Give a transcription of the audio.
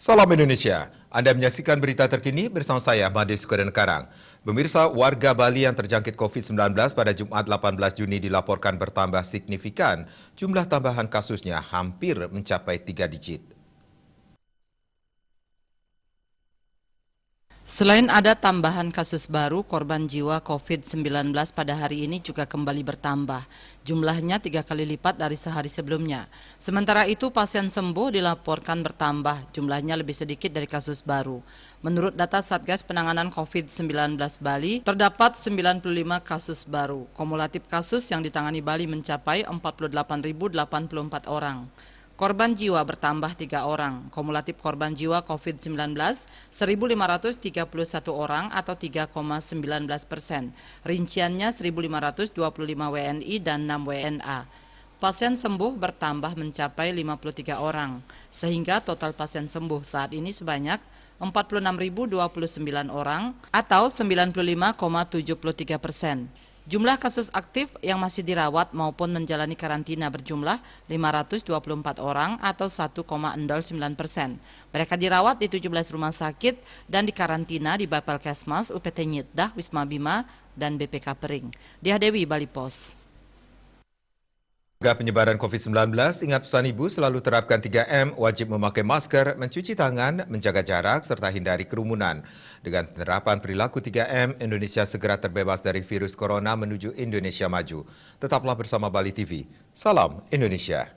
Salam Indonesia, Anda menyaksikan berita terkini bersama saya, Made Sukadankarang. Pemirsa, warga Bali yang terjangkit COVID-19 pada Jumat 18 Juni dilaporkan bertambah signifikan. Jumlah tambahan kasusnya hampir mencapai 3 digit. Selain ada tambahan kasus baru, korban jiwa COVID-19 pada hari ini juga kembali bertambah. Jumlahnya 3 kali lipat dari sehari sebelumnya. Sementara itu, pasien sembuh dilaporkan bertambah, jumlahnya lebih sedikit dari kasus baru. Menurut data Satgas Penanganan COVID-19 Bali, terdapat 95 kasus baru. Kumulatif kasus yang ditangani Bali mencapai 48.084 orang. Korban jiwa bertambah 3 orang. Kumulatif korban jiwa COVID-19 1.531 orang atau 3,19%. Rinciannya 1.525 WNI dan 6 WNA. Pasien sembuh bertambah mencapai 53 orang, sehingga total pasien sembuh saat ini sebanyak 46.029 orang atau 95,73%. Jumlah kasus aktif yang masih dirawat maupun menjalani karantina berjumlah 524 orang atau 1,09%. Mereka dirawat di 17 rumah sakit dan dikarantina di Bapelkesmas, UPT Nyitdah, Wisma Bima, dan BPK Pering. Diah Dewi, Bali Pos. Mencegah penyebaran COVID-19, ingat pesan ibu selalu terapkan 3M, wajib memakai masker, mencuci tangan, menjaga jarak, serta hindari kerumunan. Dengan penerapan perilaku 3M, Indonesia segera terbebas dari virus corona menuju Indonesia maju. Tetaplah bersama Bali TV. Salam Indonesia.